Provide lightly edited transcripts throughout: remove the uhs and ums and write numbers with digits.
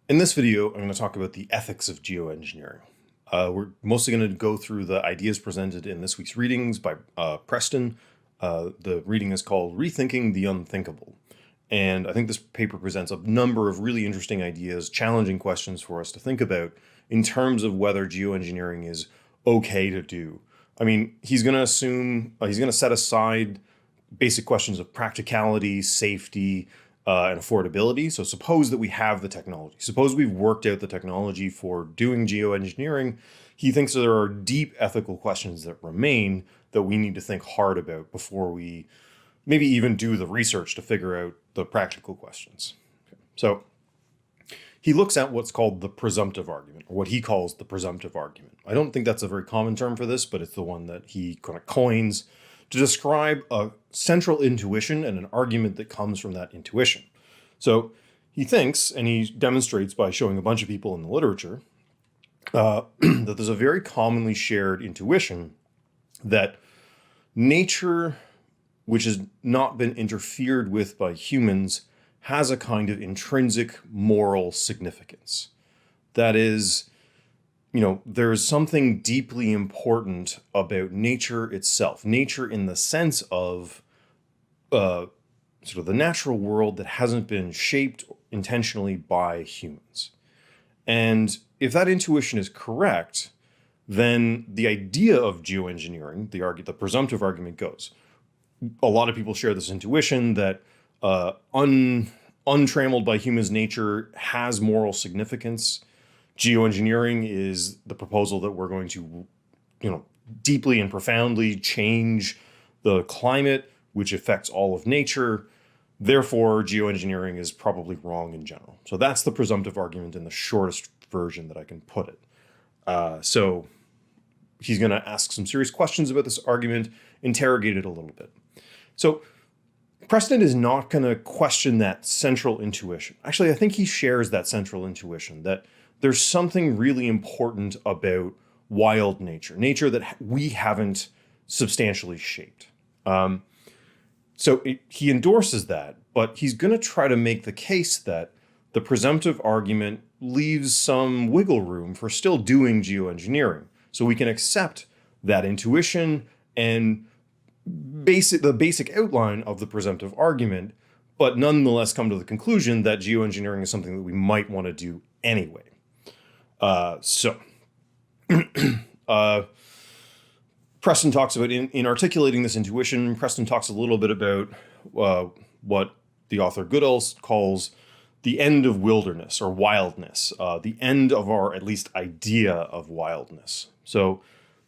In this video, I'm going to talk about the ethics of geoengineering. We're mostly going to go through the ideas presented in this week's readings by Preston. The reading is called Rethinking the Unthinkable. And I think this paper presents a number of really interesting ideas, challenging questions for us to think about in terms of whether geoengineering is okay to do. I mean, he's going to set aside basic questions of practicality, safety, and affordability. So suppose that we have the technology. Suppose we've worked out the technology for doing geoengineering. He thinks that there are deep ethical questions that remain that we need to think hard about before we maybe even do the research to figure out the practical questions. So he looks at what's called the presumptive argument, or what he calls the presumptive argument. I don't think that's a very common term for this, but it's the one that he kind of coins to describe a central intuition and an argument that comes from that intuition. So he thinks, and he demonstrates by showing a bunch of people in the literature, that there's a very commonly shared intuition that nature, which has not been interfered with by humans, has a kind of intrinsic moral significance. That is, there's something deeply important about nature itself. Nature in the sense of sort of the natural world that hasn't been shaped intentionally by humans. And if that intuition is correct, then the idea of geoengineering, the presumptive argument goes. A lot of people share this intuition that untrammeled by humans nature has moral significance. Geoengineering is the proposal that we're going to, deeply and profoundly change the climate, which affects all of nature. Therefore, geoengineering is probably wrong in general. So that's the presumptive argument in the shortest version that I can put it. So he's going to ask some serious questions about this argument, interrogate it a little bit. So Preston is not going to question that central intuition. Actually, I think he shares that central intuition that there's something really important about wild nature that we haven't substantially shaped. He endorses that, but he's going to try to make the case that the presumptive argument leaves some wiggle room for still doing geoengineering. So we can accept that intuition and the basic outline of the presumptive argument, but nonetheless come to the conclusion that geoengineering is something that we might want to do anyway. Preston talks about, in articulating this intuition, Preston talks a little bit about what the author Goodall calls the end of wilderness or wildness, the end of our at least idea of wildness. So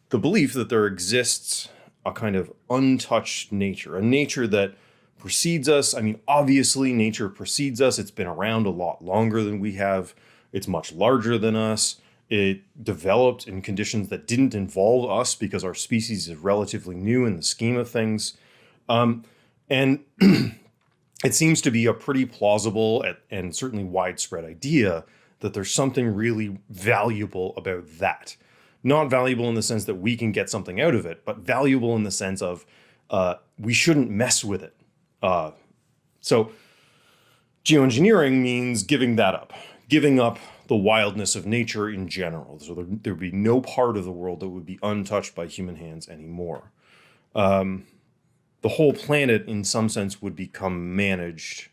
the belief that there exists a kind of untouched nature, a nature that precedes us. I mean, obviously nature precedes us. It's been around a lot longer than we have. It's much larger than us. It developed in conditions that didn't involve us because our species is relatively new in the scheme of things. And it seems to be a pretty plausible and certainly widespread idea that there's something really valuable about that. Not valuable in the sense that we can get something out of it, but valuable in the sense of we shouldn't mess with it. So geoengineering means giving that up, giving up the wildness of nature in general. So there would be no part of the world that would be untouched by human hands anymore. The whole planet, in some sense, would become managed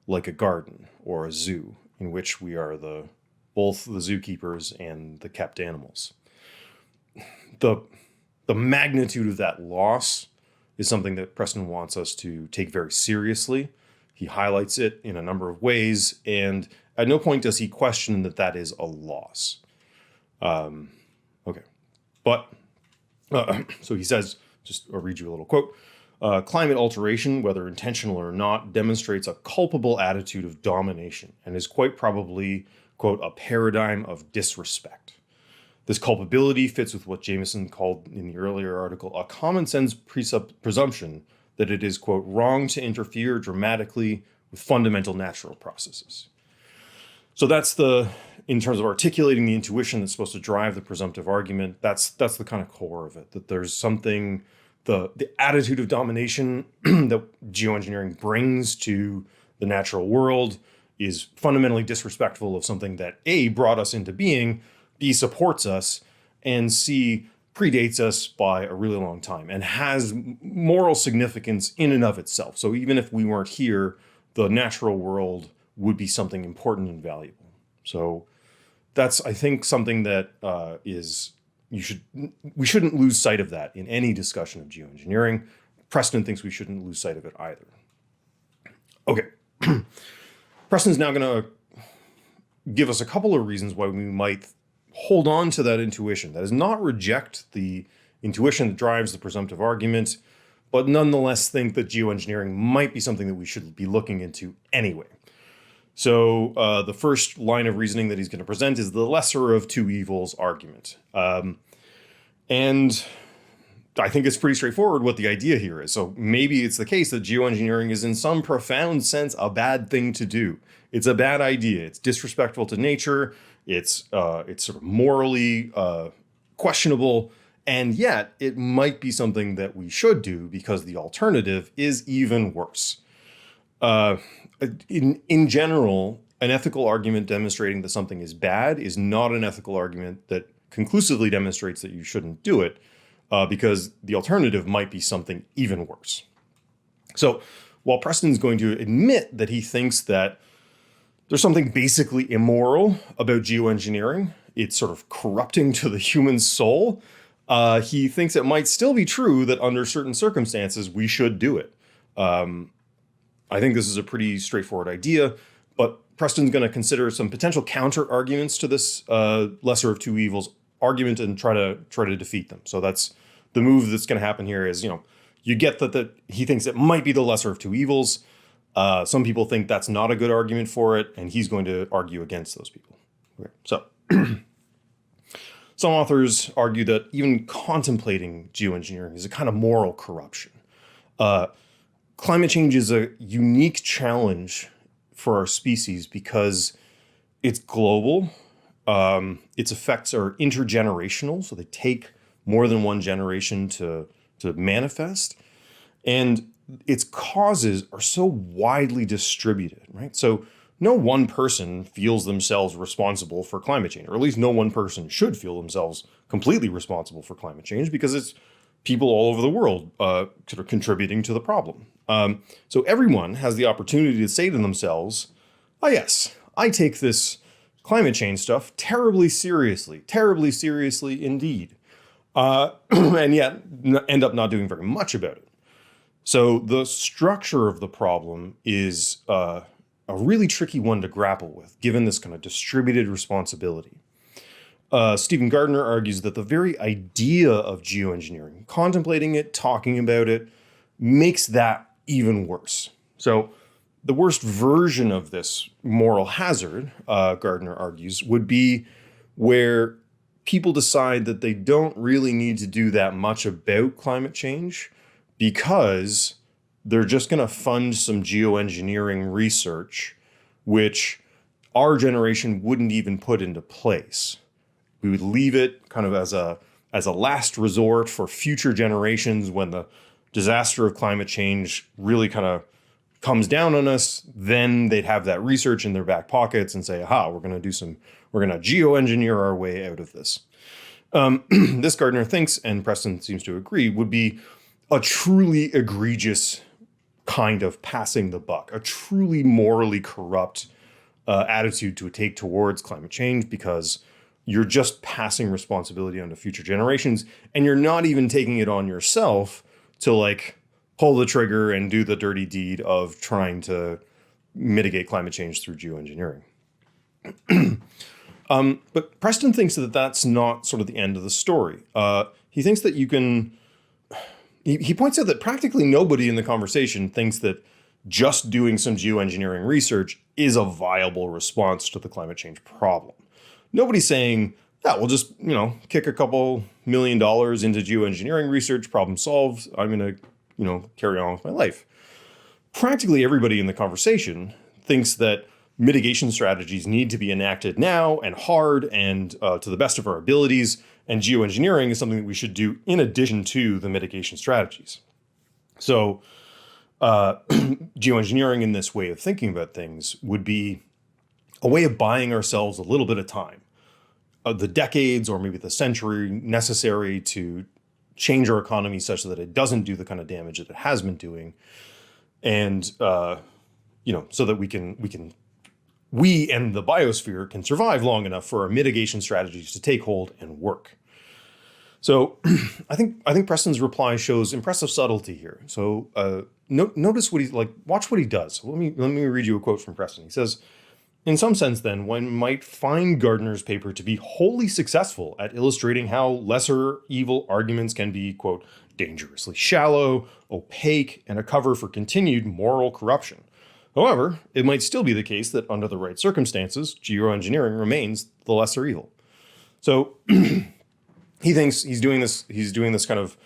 like a garden or a zoo, in which we are both the zookeepers and the kept animals. The magnitude of that loss is something that Preston wants us to take very seriously. He highlights it in a number of ways, and at no point does he question that that is a loss. So he says, I'll read you a little quote. Climate alteration, whether intentional or not, demonstrates a culpable attitude of domination and is quite probably, quote, a paradigm of disrespect. This culpability fits with what Jameson called in the earlier article a common sense presumption that it is, quote, wrong to interfere dramatically with fundamental natural processes. So that's in terms of articulating the intuition that's supposed to drive the presumptive argument, that's the kind of core of it, that there's something, the attitude of domination that geoengineering brings to the natural world is fundamentally disrespectful of something that A, brought us into being, B, supports us, and C, predates us by a really long time and has moral significance in and of itself. So even if we weren't here, the natural world would be something important and valuable. So that's, I think, something that we shouldn't lose sight of that in any discussion of geoengineering. Preston thinks we shouldn't lose sight of it either. Okay. Preston's now going to give us a couple of reasons why we might hold on to that intuition. That is, not reject the intuition that drives the presumptive argument, but nonetheless think that geoengineering might be something that we should be looking into anyway. So the first line of reasoning that he's going to present is the lesser of two evils argument. And I think it's pretty straightforward what the idea here is. So maybe it's the case that geoengineering is in some profound sense a bad thing to do. It's a bad idea. It's disrespectful to nature. It's sort of morally questionable. And yet it might be something that we should do because the alternative is even worse. In general, an ethical argument demonstrating that something is bad is not an ethical argument that conclusively demonstrates that you shouldn't do it, because the alternative might be something even worse. So while Preston's going to admit that he thinks that there's something basically immoral about geoengineering, it's sort of corrupting to the human soul, he thinks it might still be true that under certain circumstances we should do it. I think this is a pretty straightforward idea, but Preston's going to consider some potential counter arguments to this lesser of two evils argument and try to defeat them. So that's the move that's going to happen here is, you get that he thinks it might be the lesser of two evils. Some people think that's not a good argument for it, and he's going to argue against those people. Okay. So some authors argue that even contemplating geoengineering is a kind of moral corruption. Climate change is a unique challenge for our species because it's global. Its effects are intergenerational, so they take more than one generation to manifest. And its causes are so widely distributed, right? So no one person feels themselves responsible for climate change, or at least no one person should feel themselves completely responsible for climate change because it's people all over the world sort of contributing to the problem. So everyone has the opportunity to say to themselves, oh yes, I take this climate change stuff terribly seriously indeed. And yet end up not doing very much about it. So the structure of the problem is a really tricky one to grapple with, given this kind of distributed responsibility. Stephen Gardner argues that the very idea of geoengineering, contemplating it, talking about it, makes that even worse. So the worst version of this moral hazard, Gardner argues, would be where people decide that they don't really need to do that much about climate change because they're just going to fund some geoengineering research, which our generation wouldn't even put into place. We would leave it kind of as a last resort for future generations when the disaster of climate change really kind of comes down on us. Then they'd have that research in their back pockets and say, aha, we're going to geoengineer our way out of this. This Gardner thinks, and Preston seems to agree, would be a truly egregious kind of passing the buck, a truly morally corrupt attitude to take towards climate change, because you're just passing responsibility onto future generations, and you're not even taking it on yourself to pull the trigger and do the dirty deed of trying to mitigate climate change through geoengineering. But Preston thinks that that's not sort of the end of the story. He thinks that you can... He points out that practically nobody in the conversation thinks that just doing some geoengineering research is a viable response to the climate change problem. Nobody's saying, yeah, we'll just, kick a couple $1 million into geoengineering research, problem solved. I'm going to, carry on with my life. Practically everybody in the conversation thinks that mitigation strategies need to be enacted now and hard and to the best of our abilities. And geoengineering is something that we should do in addition to the mitigation strategies. So geoengineering in this way of thinking about things would be a way of buying ourselves a little bit of time, the decades or maybe the century necessary to change our economy such that it doesn't do the kind of damage that it has been doing, and so that we and the biosphere can survive long enough for our mitigation strategies to take hold and work. So I think Preston's reply shows impressive subtlety here. So notice what watch what he does. Let me read you a quote from Preston. He says, "In some sense, then, one might find Gardner's paper to be wholly successful at illustrating how lesser evil arguments can be, quote, dangerously shallow, opaque, and a cover for continued moral corruption. However, it might still be the case that under the right circumstances, geoengineering remains the lesser evil." So he thinks he's doing this kind of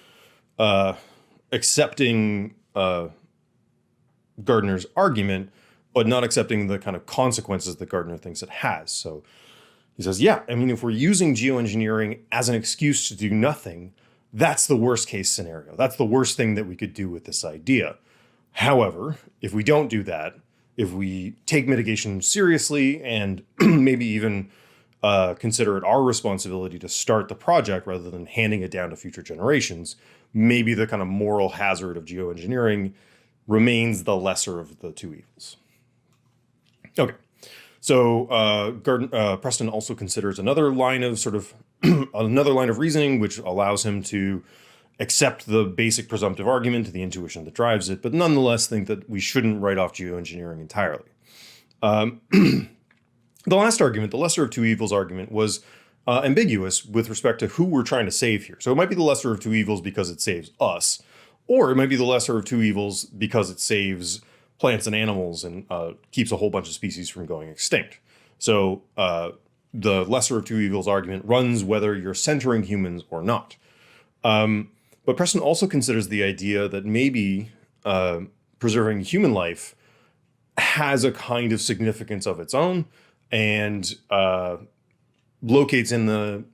accepting Gardner's argument, but not accepting the kind of consequences that Gardner thinks it has. So he says, yeah, I mean, if we're using geoengineering as an excuse to do nothing, that's the worst case scenario. That's the worst thing that we could do with this idea. However, if we don't do that, if we take mitigation seriously and maybe even consider it our responsibility to start the project rather than handing it down to future generations, maybe the kind of moral hazard of geoengineering remains the lesser of the two evils. Okay, so Preston also considers another line of reasoning, which allows him to accept the basic presumptive argument, the intuition that drives it, but nonetheless think that we shouldn't write off geoengineering entirely. The last argument, the lesser of two evils argument, was ambiguous with respect to who we're trying to save here. So it might be the lesser of two evils because it saves us, or it might be the lesser of two evils because it saves plants and animals and keeps a whole bunch of species from going extinct. So the lesser of two evils argument runs whether you're centering humans or not. But Preston also considers the idea that maybe preserving human life has a kind of significance of its own, and locates in the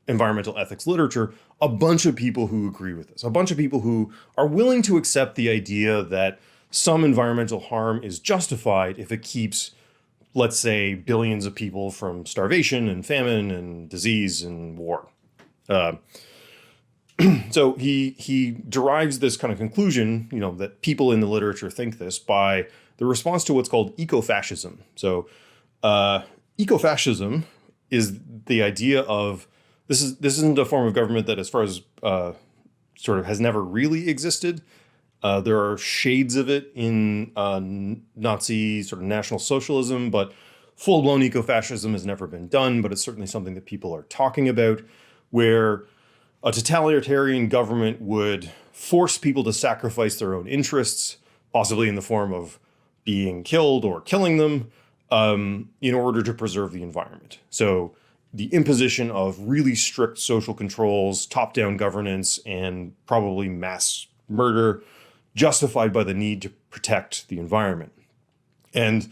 environmental ethics literature a bunch of people who agree with this, a bunch of people who are willing to accept the idea that some environmental harm is justified if it keeps, let's say, billions of people from starvation and famine and disease and war. So he derives this kind of conclusion, that people in the literature think this by the response to what's called ecofascism. So ecofascism is the idea of this isn't a form of government that, as far as sort of has never really existed. There are shades of it in Nazi sort of National Socialism, but full-blown ecofascism has never been done, but it's certainly something that people are talking about, where a totalitarian government would force people to sacrifice their own interests, possibly in the form of being killed or killing them, in order to preserve the environment. So the imposition of really strict social controls, top-down governance, and probably mass murder, justified by the need to protect the environment. And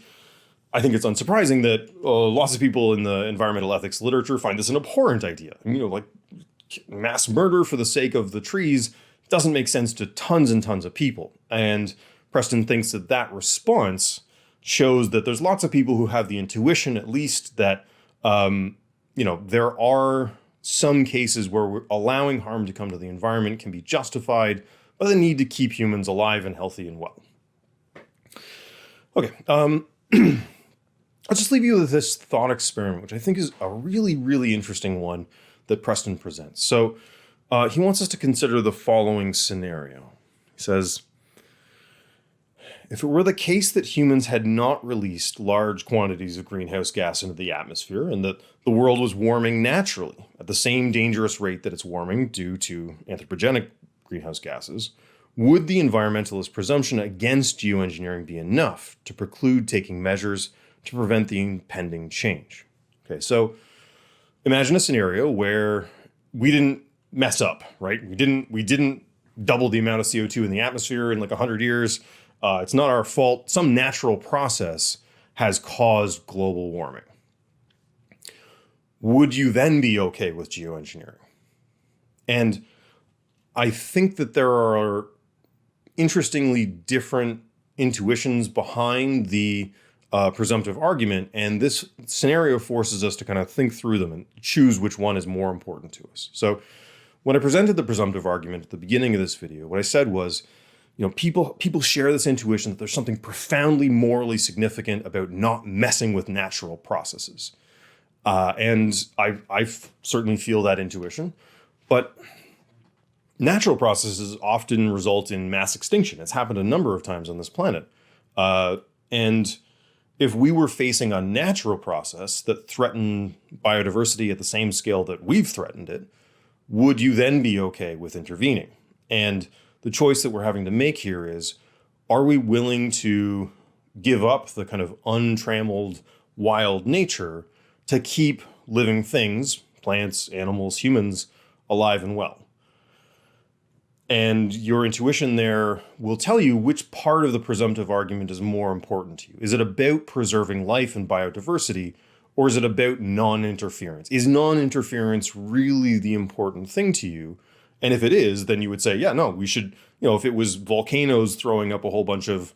I think it's unsurprising that lots of people in the environmental ethics literature find this an abhorrent idea. Like mass murder for the sake of the trees doesn't make sense to tons and tons of people. And Preston thinks that that response shows that there's lots of people who have the intuition, at least, that there are some cases where allowing harm to come to the environment can be justified by the need to keep humans alive and healthy and well. Okay, I'll just leave you with this thought experiment, which I think is a really, really interesting one that Preston presents. So he wants us to consider the following scenario. He says, if it were the case that humans had not released large quantities of greenhouse gas into the atmosphere and that the world was warming naturally at the same dangerous rate that it's warming due to anthropogenic greenhouse gases, would the environmentalist presumption against geoengineering be enough to preclude taking measures to prevent the impending change? Okay, so imagine a scenario where we didn't mess up, right? We didn't double the amount of CO2 in the atmosphere in like 100 years. It's not our fault. Some natural process has caused global warming. Would you then be okay with geoengineering? And I think that there are interestingly different intuitions behind the presumptive argument, and this scenario forces us to kind of think through them and choose which one is more important to us. So when I presented the presumptive argument at the beginning of this video, what I said was, people share this intuition that there's something profoundly morally significant about not messing with natural processes. And I certainly feel that intuition, but natural processes often result in mass extinction. It's happened a number of times on this planet. And if we were facing a natural process that threatened biodiversity at the same scale that we've threatened it, would you then be okay with intervening? And the choice that we're having to make here is, are we willing to give up the kind of untrammeled wild nature to keep living things, plants, animals, humans, alive and well? And your intuition there will tell you which part of the presumptive argument is more important to you. Is it about preserving life and biodiversity, or is it about non-interference? Is non-interference really the important thing to you? And if it is, then you would say, yeah, no, we should, if it was volcanoes throwing up a whole bunch of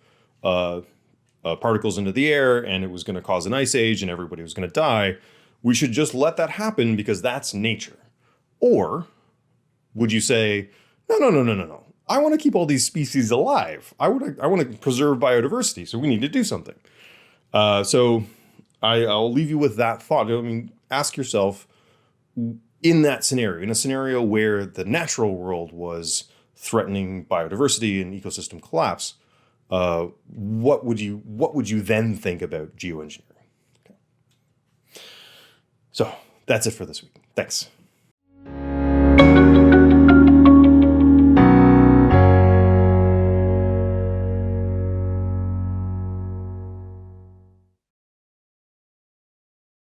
particles into the air and it was going to cause an ice age and everybody was going to die, we should just let that happen because that's nature. Or would you say, no. I want to keep all these species alive. I want to preserve biodiversity, so we need to do something. So I'll leave you with that thought. Ask yourself, in that scenario, in a scenario where the natural world was threatening biodiversity and ecosystem collapse, what would you then think about geoengineering? Okay. So that's it for this week. Thanks.